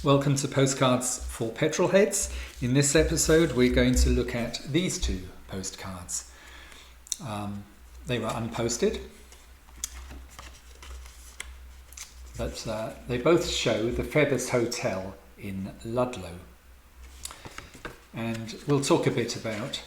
Welcome to Postcards for Petrolheads. In this episode we're going to look at these two postcards. They were unposted, but they both show the Feathers Hotel in Ludlow. And we'll talk a bit about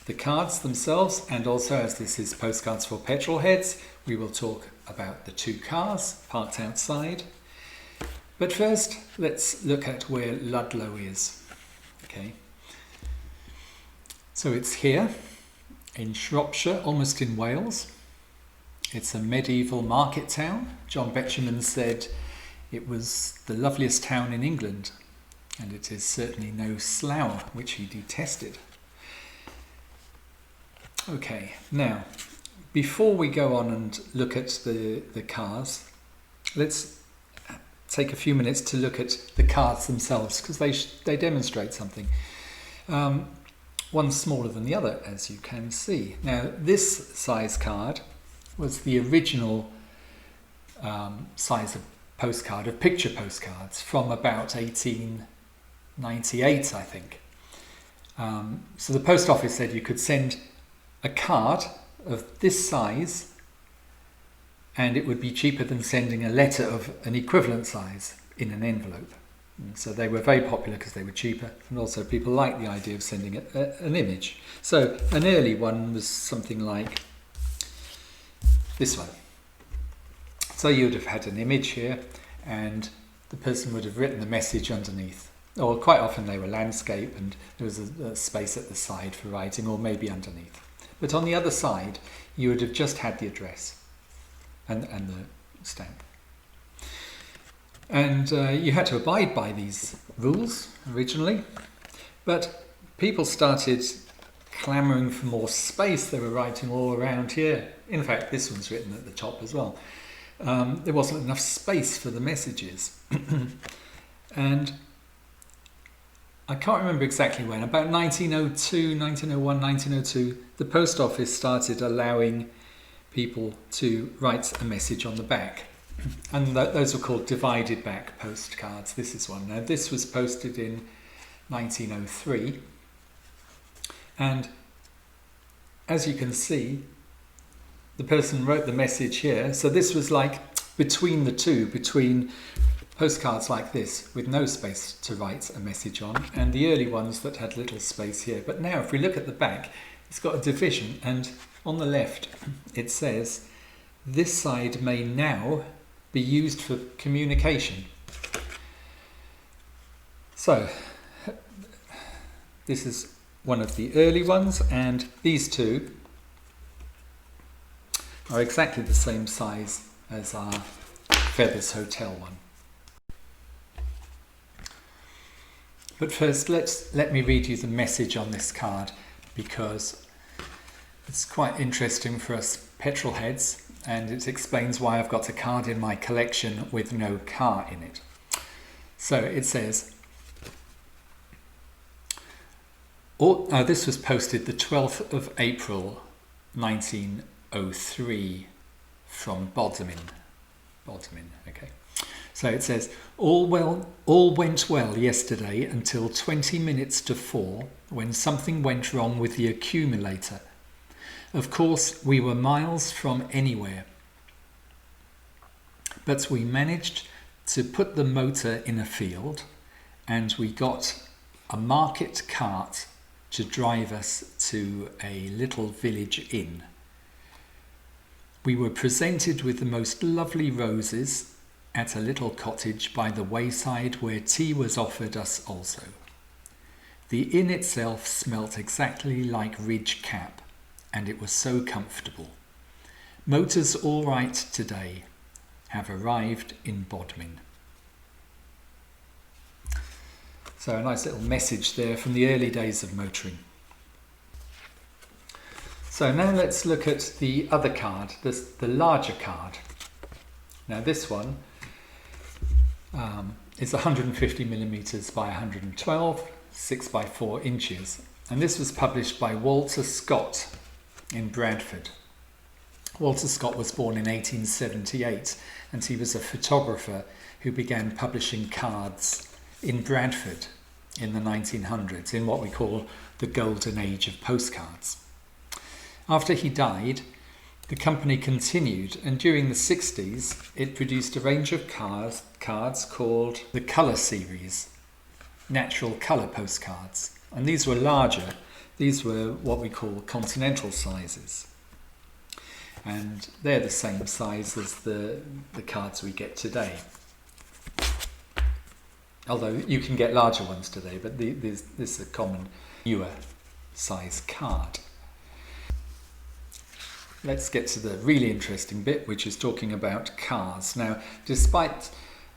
the cards themselves, and also, as this is Postcards for Petrolheads, we will talk about the two cars parked outside. But first, let's look at where Ludlow is. Okay, so it's here in Shropshire, almost in Wales. It's a medieval market town. John Betjeman said it was the loveliest town in England, and it is certainly no slough, which he detested. Okay, now, before we go on and look at the cars, let's take a few minutes to look at the cards themselves, because they demonstrate something. One's smaller than the other, as you can see. Now, this size card was the original size of postcard, of picture postcards, from about 1898, I think. So the post office said you could send a card of this size and it would be cheaper than sending a letter of an equivalent size in an envelope. And so they were very popular because they were cheaper, and also people liked the idea of sending an image. So an early one was something like this one. So you would have had an image here, and the person would have written the message underneath. Or quite often they were landscape, and there was a space at the side for writing, or maybe underneath. But on the other side, you would have just had the address and the stamp. And you had to abide by these rules originally, but people started clamouring for more space. They were writing all around here. In fact, this one's written at the top as well. There wasn't enough space for the messages. And I can't remember exactly when, about 1902, 1901, 1902, the post office started allowing people to write a message on the back. And those were called divided back postcards. This is one. Now, this was posted in 1903. And as you can see, the person wrote the message here. So this was like between the two, between postcards like this with no space to write a message on, and the early ones that had little space here. But now if we look at the back, it's got a division, and on the left it says this side may now be used for communication. So this is one of the early ones, and these two are exactly the same size as our Feathers Hotel one. But first, let me read you the message on this card, because it's quite interesting for us petrolheads, and it explains why I've got a card in my collection with no car in it. So it says, this was posted the 12th of April 1903 from Bodmin, okay. So it says, all went well yesterday until 20 minutes to 4, when something went wrong with the accumulator. Of course, we were miles from anywhere, but we managed to put the motor in a field, and we got a market cart to drive us to a little village inn. We were presented with the most lovely roses at a little cottage by the wayside, where tea was offered us also. The inn itself smelt exactly like Ridge Cap, and it was so comfortable. Motors all right today. Have arrived in Bodmin. So a nice little message there from the early days of motoring. So now let's look at the other card, the larger card. Now this one is 150 millimeters by 112, 6 by 4 inches. And this was published by Walter Scott in Bradford. Walter Scott was born in 1878, and he was a photographer who began publishing cards in Bradford in the 1900s, in what we call the golden age of postcards. After he died, the company continued, and during the 60s it produced a range of cards called the Colour series, natural colour postcards. And these were larger. These were what we call continental sizes. And they're the same size as the cards we get today. Although you can get larger ones today, but this is a common newer size card. Let's get to the really interesting bit, which is talking about cars. Now, despite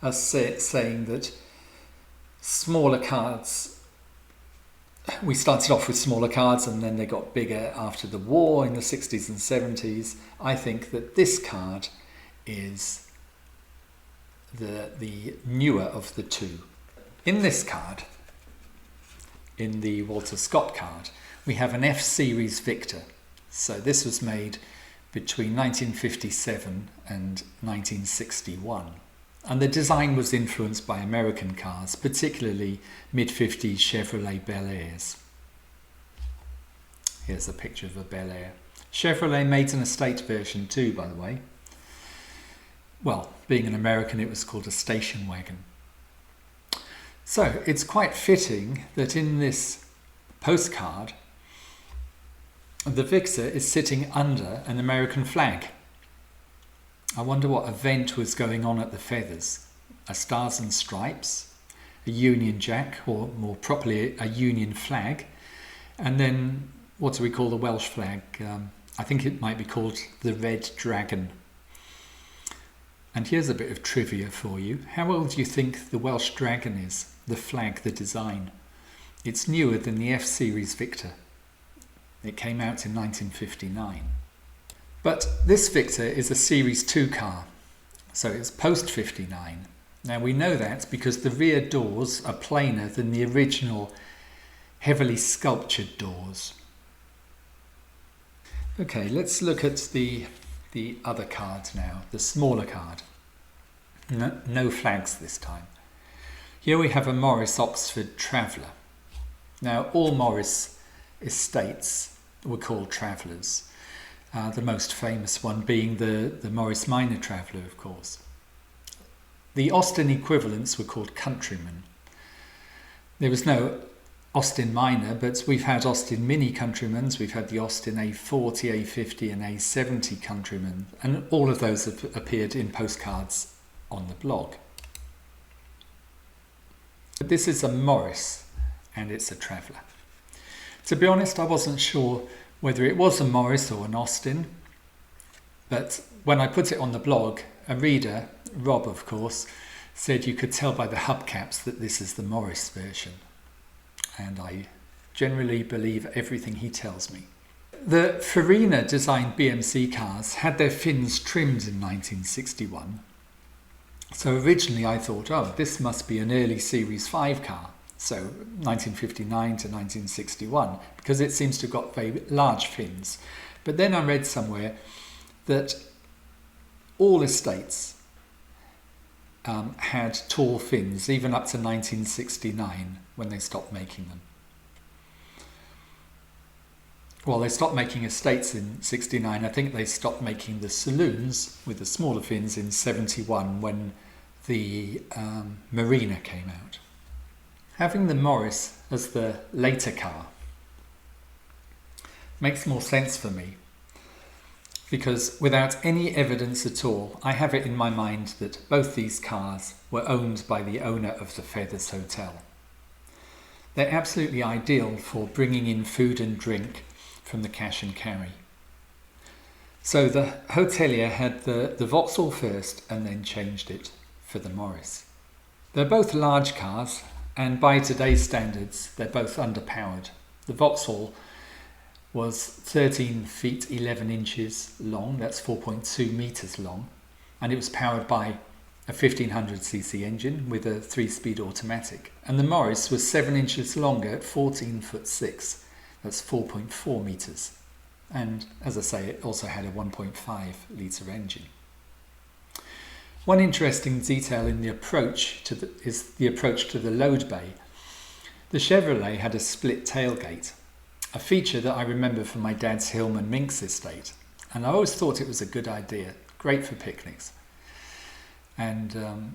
us saying that smaller cards, we started off with smaller cards and then they got bigger after the war in the 60s and 70s, I think that this card is the newer of the two. In this card, in the Walter Scott card, we have an F-Series Victor. So this was made between 1957 and 1961. And the design was influenced by American cars, particularly mid-50s Chevrolet Bel Airs. Here's a picture of a Bel Air. Chevrolet made an estate version too, by the way. Well, being an American, it was called a station wagon. So it's quite fitting that in this postcard, the Victor is sitting under an American flag. I wonder what event was going on at the Feathers. A Stars and Stripes, a Union Jack, or more properly a Union flag, and then what do we call the Welsh flag? I think it might be called the Red Dragon. And here's a bit of trivia for you. How old do you think the Welsh Dragon is? The flag, the design. It's newer than the F-Series Victor. It came out in 1959. But this Victor is a Series 2 car, so it's post-59. Now we know that because the rear doors are plainer than the original heavily sculptured doors. Okay, let's look at the other card now, the smaller card. No flags this time. Here we have a Morris Oxford Traveller. Now all Morris estates were called Travellers. The most famous one being the Morris Minor Traveller, of course. The Austin equivalents were called Countrymen. There was no Austin Minor, but we've had Austin Mini Countrymans, we've had the Austin A40, A50 and A70 Countrymen, and all of those have appeared in postcards on the blog. But this is a Morris, and it's a Traveller. To be honest, I wasn't sure whether it was a Morris or an Austin, but when I put it on the blog, a reader, Rob of course, said you could tell by the hubcaps that this is the Morris version. And I generally believe everything he tells me. The Farina designed BMC cars had their fins trimmed in 1961. So originally I thought, oh, this must be an early Series 5 car. So 1959 to 1961, because it seems to have got very large fins. But then I read somewhere that all estates had tall fins, even up to 1969, when they stopped making them. Well, they stopped making estates in 69. I think they stopped making the saloons with the smaller fins in 71 when the Marina came out. Having the Morris as the later car makes more sense for me, because without any evidence at all, I have it in my mind that both these cars were owned by the owner of the Feathers Hotel. They're absolutely ideal for bringing in food and drink from the cash and carry. So the hotelier had the Vauxhall first and then changed it for the Morris. They're both large cars, and by today's standards, they're both underpowered. The Vauxhall was 13 feet 11 inches long, that's 4.2 meters long, and it was powered by a 1500cc engine with a 3-speed automatic. And the Morris was 7 inches longer at 14 foot 6, that's 4.4 meters. And as I say, it also had a 1.5 litre engine. One interesting detail in the approach is the approach to the load bay. The Chevrolet had a split tailgate, a feature that I remember from my dad's Hillman Minks estate, and I always thought it was a good idea, great for picnics, and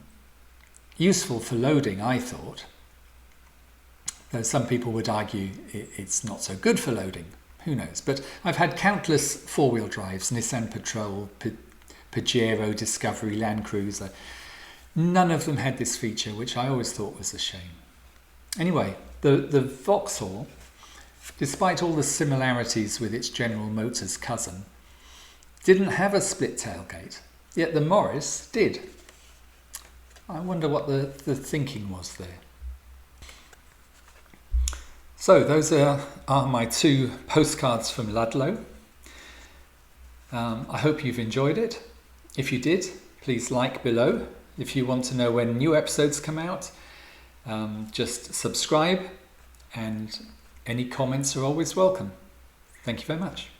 useful for loading, I thought, though some people would argue it's not so good for loading, who knows. But I've had countless four-wheel drives, Nissan Patrol, Pajero, Discovery, Land Cruiser. None of them had this feature, which I always thought was a shame. Anyway, the Vauxhall, despite all the similarities with its General Motors cousin, didn't have a split tailgate, yet the Morris did. I wonder what the thinking was there. So those are my two postcards from Ludlow. I hope you've enjoyed it. If you did, please like below. If you want to know when new episodes come out, just subscribe, and any comments are always welcome. Thank you very much.